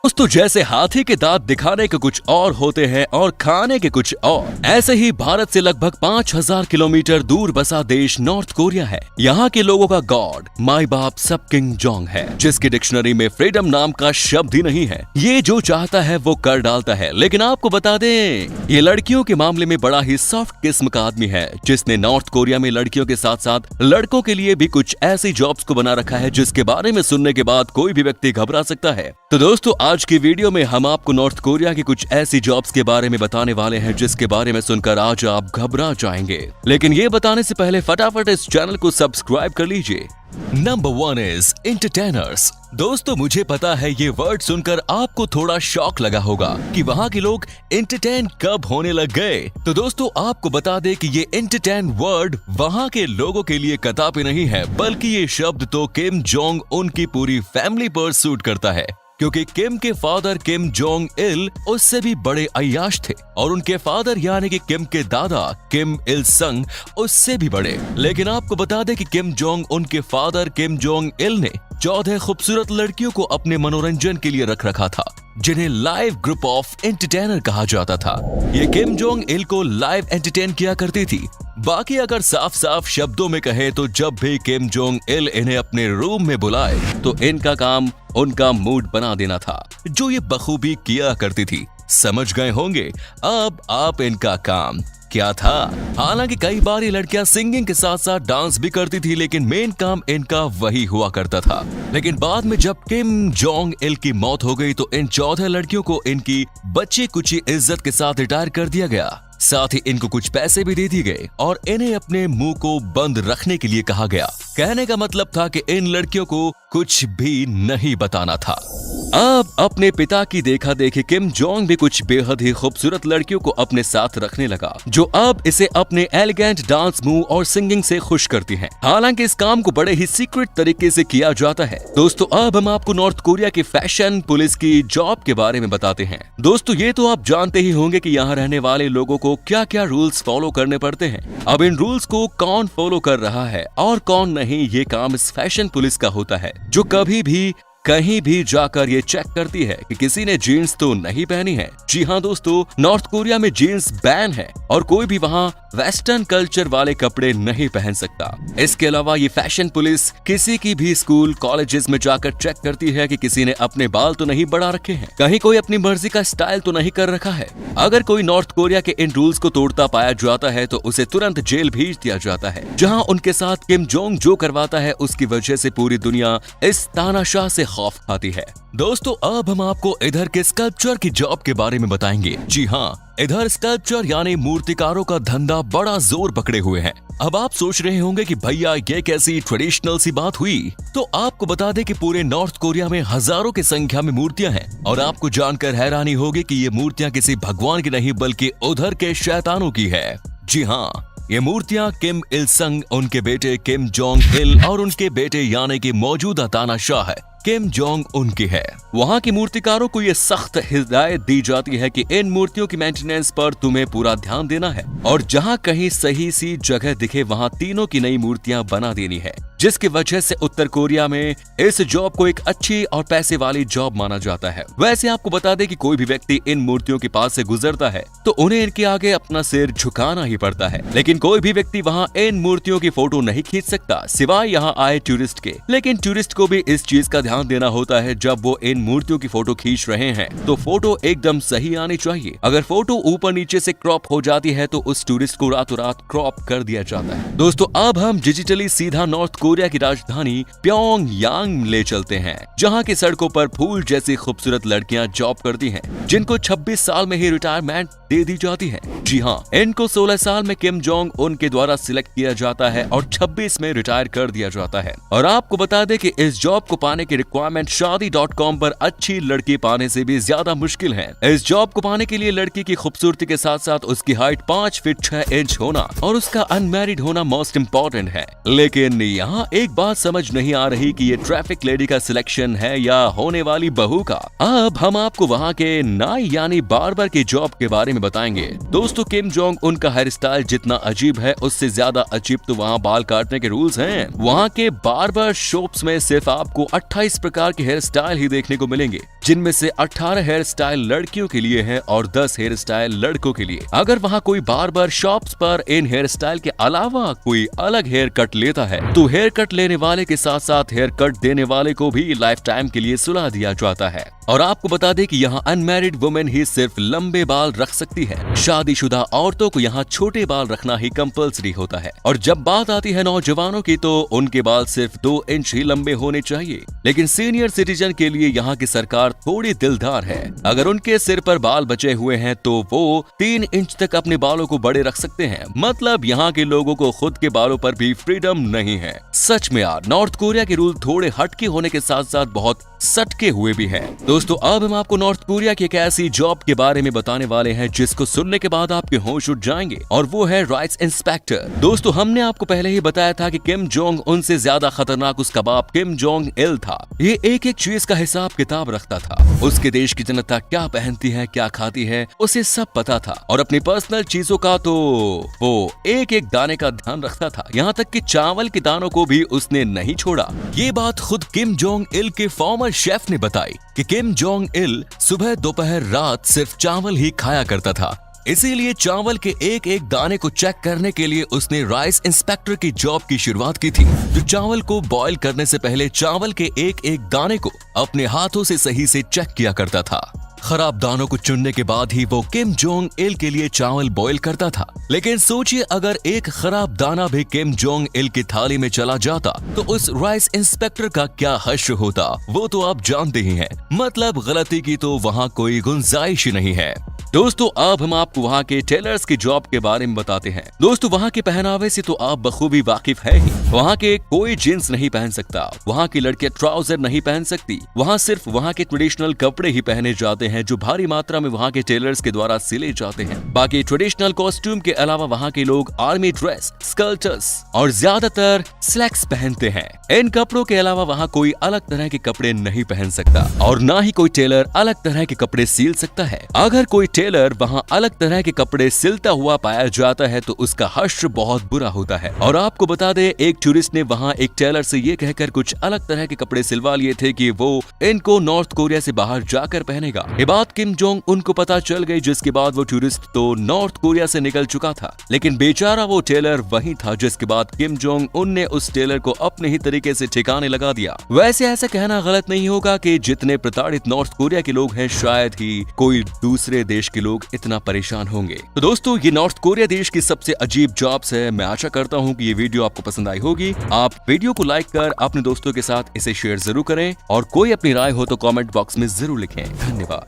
दोस्तों जैसे हाथी के दांत दिखाने के कुछ और होते हैं और खाने के कुछ और, ऐसे ही भारत से लगभग 5000 किलोमीटर दूर बसा देश नॉर्थ कोरिया है। यहाँ के लोगों का गॉड माई बाप सब किम जोंग है, जिसकी डिक्शनरी में फ्रीडम नाम का शब्द ही नहीं है। ये जो चाहता है वो कर डालता है। लेकिन आपको बता दें, ये लड़कियों के मामले में बड़ा ही सॉफ्ट किस्म का आदमी है, जिसने नॉर्थ कोरिया में लड़कियों के साथ साथ लड़कों के लिए भी कुछ ऐसी जॉब्स को बना रखा है जिसके बारे में सुनने के बाद कोई भी व्यक्ति घबरा सकता है। तो दोस्तों आज की वीडियो में हम आपको नॉर्थ कोरिया की कुछ ऐसी जॉब्स के बारे में बताने वाले हैं जिसके बारे में सुनकर आज आप घबरा जाएंगे। लेकिन ये बताने से पहले फटाफट इस चैनल को सब्सक्राइब कर लीजिए। Number 1 is entertainers. दोस्तों मुझे पता है ये वर्ड सुनकर आपको थोड़ा शॉक लगा होगा कि वहाँ के लोग एंटरटेन कब होने लग गए। तो दोस्तों आपको बता दें कि ये एंटरटेन वर्ड वहाँ के लोगों के लिए कदापि नहीं है, बल्कि ये शब्द तो किम जोंग उनकी पूरी फैमिली पर सूट करता है, क्योंकि किम के फादर किम जोंग इल उससे भी बड़े अय्याश थे और उनके फादर यानी कि किम के दादा किम इल संग उससे भी बड़े। लेकिन आपको बता दें कि किम जोंग उनके फादर किम जोंग इल ने 14 खूबसूरत लड़कियों को अपने मनोरंजन के लिए रख रखा था, जिन्हें लाइव ग्रुप ऑफ एंटरटेनर कहा जाता था। ये किम जोंग इल को लाइव एंटरटेन किया करती थी। बाकी अगर साफ साफ शब्दों में कहे तो जब भी किम जोंग इल इन्हें अपने रूम में बुलाए तो इनका काम उनका मूड बना देना था, जो ये बखूबी किया करती थी। समझ गए होंगे अब आप इनका काम क्या था। हालांकि कई बार ये लड़कियां सिंगिंग के साथ साथ डांस भी करती थी, लेकिन मेन काम इनका वही हुआ करता था। लेकिन बाद में जब किम जोंग इल की मौत हो गई तो इन 14 लड़कियों को इनकी बच्ची कुची इज्जत के साथ रिटायर कर दिया गया। साथ ही इनको कुछ पैसे भी दे दिए गए और इन्हें अपने मुंह को बंद रखने के लिए कहा गया। कहने का मतलब था कि इन लड़कियों को कुछ भी नहीं बताना था। अब अपने पिता की देखा देखी किम जोंग भी कुछ बेहद ही खूबसूरत लड़कियों को अपने साथ रखने लगा, जो अब इसे अपने एलिगेंट डांस मूव और सिंगिंग से खुश करती हैं। हालांकि इस काम को बड़े ही सीक्रेट तरीके से किया जाता है। दोस्तों अब हम आपको नॉर्थ कोरिया की फैशन पुलिस की जॉब के बारे में बताते हैं। दोस्तों ये तो आप जानते ही होंगे कि यहाँ रहने वाले लोगों को क्या क्या रूल्स फॉलो करने पड़ते हैं। अब इन रूल्स को कौन फॉलो कर रहा है और कौन नहीं, ये काम इस फैशन पुलिस का होता है, जो कभी भी कहीं भी जाकर ये चेक करती है कि किसी ने जीन्स तो नहीं पहनी है। जी हाँ दोस्तों, नॉर्थ कोरिया में जीन्स बैन है और कोई भी वहाँ वेस्टर्न कल्चर वाले कपड़े नहीं पहन सकता। इसके अलावा ये फैशन पुलिस किसी की भी स्कूल कॉलेजेस में जाकर चेक करती है कि किसी ने अपने बाल तो नहीं बढ़ा रखे हैं, कहीं कोई अपनी मर्जी का स्टाइल तो नहीं कर रखा है। अगर कोई नॉर्थ कोरिया के इन रूल्स को तोड़ता पाया जाता है तो उसे तुरंत जेल भेज दिया जाता है, जहाँ उनके साथ किम जोंग जो करवाता है उसकी वजह से पूरी दुनिया इस तानाशाह से खौफ खाती है। दोस्तों अब हम आपको इधर के स्कल्पचर की जॉब के बारे में बताएंगे। जी हाँ, इधर स्कल्पचर यानी मूर्तिकारों का धंधा बड़ा जोर पकड़े हुए है। अब आप सोच रहे होंगे कि भैया ये कैसी ट्रेडिशनल सी बात हुई। तो आपको बता दें कि पूरे नॉर्थ कोरिया में हजारों की संख्या में मूर्तियां हैं और आपको जानकर हैरानी होगी कि ये मूर्तियां किसी भगवान की नहीं बल्कि उधर के शैतानों की है। जी हाँ, ये मूर्तियां किम इल संग, उनके बेटे किम जोंग इल और उनके बेटे यानी कि मौजूदा तानाशाह है किम जोंग उनकी है। वहाँ की मूर्तिकारों को ये सख्त हिदायत दी जाती है कि इन मूर्तियों की मेंटेनेंस पर तुम्हें पूरा ध्यान देना है और जहाँ कहीं सही सी जगह दिखे वहाँ तीनों की नई मूर्तियाँ बना देनी है, जिसकी वजह से उत्तर कोरिया में इस जॉब को एक अच्छी और पैसे वाली जॉब माना जाता है। वैसे आपको बता दें कि कोई भी व्यक्ति इन मूर्तियों के पास से गुजरता है तो उन्हें इनके आगे अपना सिर झुकाना ही पड़ता है, लेकिन कोई भी व्यक्ति वहाँ इन मूर्तियों की फोटो नहीं खींच सकता सिवाय यहाँ आए टूरिस्ट के। लेकिन टूरिस्ट को भी इस चीज का ध्यान देना होता है, जब वो इन मूर्तियों की फोटो खींच रहे हैं तो फोटो एकदम सही आनी चाहिए। अगर फोटो ऊपर नीचे से क्रॉप हो जाती है तो उस टूरिस्ट को रातों रात क्रॉप कर दिया जाता है। दोस्तों अब हम डिजिटली सीधा नॉर्थ कोरिया की राजधानी प्योंगयांग ले चलते हैं, जहाँ की सड़कों पर फूल जैसी खूबसूरत लड़कियां जॉब करती हैं, जिनको 26 साल में ही रिटायरमेंट दे दी जाती है। जी हाँ, इनको 16 साल में किम जोंग उनके द्वारा सिलेक्ट किया जाता है और 26 में रिटायर कर दिया जाता है। और आपको बता दें कि इस जॉब को पाने की रिक्वायरमेंट शादी.com पर अच्छी लड़की पाने से भी ज्यादा मुश्किल है। इस जॉब को पाने के लिए लड़की की खूबसूरती के साथ साथ उसकी हाइट 5 फीट 6 इंच होना और उसका अनमैरिड होना मोस्ट इम्पोर्टेंट है। लेकिन यहाँ यहाँ एक बात समझ नहीं आ रही कि ये ट्रैफिक लेडी का सिलेक्शन है या होने वाली बहू का। अब हम आपको वहाँ के नाई यानी बार्बर की जॉब के बारे में बताएंगे। दोस्तों, किम जोंग उन का हेयर स्टाइल जितना अजीब है उससे ज्यादा अजीब तो वहाँ बाल काटने के रूल्स हैं। वहाँ के बार्बर शॉप्स में सिर्फ आपको 28 प्रकार के हेयर स्टाइल ही देखने को मिलेंगे, जिनमें से 18 हेयर स्टाइल लड़कियों के लिए हैं और 10 हेयर स्टाइल लड़कों के लिए। अगर वहाँ कोई बार्बर शॉप्स पर इन हेयर स्टाइल के अलावा कोई अलग हेयर कट लेता है तो हेयर कट लेने वाले के साथ साथ हेयर कट देने वाले को भी लाइफ टाइम के लिए सुला दिया जाता है। और आपको बता दें कि यहाँ अनमैरिड वुमेन ही सिर्फ लंबे बाल रख सकती है। शादीशुदा औरतों को यहाँ छोटे बाल रखना ही कंपल्सरी होता है। और जब बात आती है नौजवानों की तो उनके बाल सिर्फ 2 इंच ही लंबे होने चाहिए। लेकिन सीनियर सिटीजन के लिए यहाँ की सरकार थोड़ी दिलदार है। अगर उनके सिर पर बाल बचे हुए हैं तो वो 3 इंच तक अपने बालों को बड़े रख सकते हैं। मतलब यहाँ के लोगों को खुद के बालों पर भी फ्रीडम नहीं है। सच में यार, नॉर्थ कोरिया के रूल थोड़े हटके होने के साथ साथ बहुत सटके हुए भी हैं। दोस्तों, अब हम आपको नॉर्थ कोरिया की एक ऐसी जॉब के बारे में बताने वाले हैं जिसको सुनने के बाद आपके होश उड़ जाएंगे, और वो है राइस इंस्पेक्टर। दोस्तों, हमने आपको पहले ही बताया था कि किम जोंग उनसे ज्यादा खतरनाक उसका बाप किम जोंग इल था। ये एक एक चीज का हिसाब किताब रखता था। उसके देश की जनता क्या पहनती है, क्या खाती है, उसे सब पता था। और अपनी पर्सनल चीजों का तो वो एक एक दाने का ध्यान रखता था। यहाँ तक कि चावल के दानों को भी उसने नहीं छोड़ा। ये बात खुद किम जोंग इल के फॉर्मर शेफ ने बताई कि किम जोंग इल सुबह दोपहर रात सिर्फ चावल ही खाया करता था। इसीलिए चावल के एक एक दाने को चेक करने के लिए उसने राइस इंस्पेक्टर की जॉब की शुरुआत की थी, जो चावल को बॉईल करने से पहले चावल के एक एक दाने को अपने हाथों से सही से चेक किया करता था। खराब दानों को चुनने के बाद ही वो किम जोंग इल के लिए चावल बॉईल करता था। लेकिन सोचिए, अगर एक खराब दाना भी किम जोंग इल की थाली में चला जाता तो उस राइस इंस्पेक्टर का क्या हश्र होता, वो तो आप जानते ही हैं। मतलब गलती की तो वहाँ कोई गुंजाइश ही नहीं है। दोस्तों, अब हम आपको वहाँ के टेलर्स की जॉब के बारे में बताते हैं। दोस्तों, वहाँ के पहनावे से तो आप बखूबी वाकिफ है ही। वहाँ के कोई जींस नहीं पहन सकता, वहाँ की लड़कियां ट्राउजर नहीं पहन सकती। वहाँ सिर्फ वहाँ के ट्रेडिशनल कपड़े ही पहने जाते हैं जो भारी मात्रा में वहाँ के टेलर्स के द्वारा सिले जाते हैं। बाकी ट्रेडिशनल कॉस्ट्यूम के अलावा वहाँ के लोग आर्मी ड्रेस, स्कर्ट्स और ज्यादातर स्लैक्स पहनते हैं। इन कपड़ों के अलावा वहाँ कोई अलग तरह के कपड़े नहीं पहन सकता और ना ही कोई टेलर अलग तरह के कपड़े सिल सकता है। अगर कोई टेलर वहाँ अलग तरह के कपड़े सिलता हुआ पाया जाता है तो उसका हश्र बहुत बुरा होता है। और आपको बता दे, एक टूरिस्ट ने वहाँ एक टेलर से ये कहकर कुछ अलग तरह के कपड़े सिलवा लिए थे कि वो इनको नॉर्थ कोरिया से बाहर जाकर पहनेगा। ये बात किम जोंग उनको पता चल गई, जिसके बाद वो टूरिस्ट तो नॉर्थ कोरिया से निकल चुका था। लेकिन बेचारा वो टेलर वही था, जिसके बाद किम जोंग उन ने उस टेलर को अपने ही तरीके से ठिकाने लगा दिया। वैसे ऐसा कहना गलत नहीं होगा कि जितने प्रताड़ित नॉर्थ कोरिया के लोग हैं, शायद ही कोई दूसरे देश के लोग इतना परेशान होंगे। तो दोस्तों, ये नॉर्थ कोरिया देश की सबसे अजीब जॉब्स है। मैं आशा करता हूँ कि ये वीडियो आपको पसंद आई होगी। आप वीडियो को लाइक कर अपने दोस्तों के साथ इसे शेयर जरूर करें और कोई अपनी राय हो तो कमेंट बॉक्स में जरूर लिखें। धन्यवाद।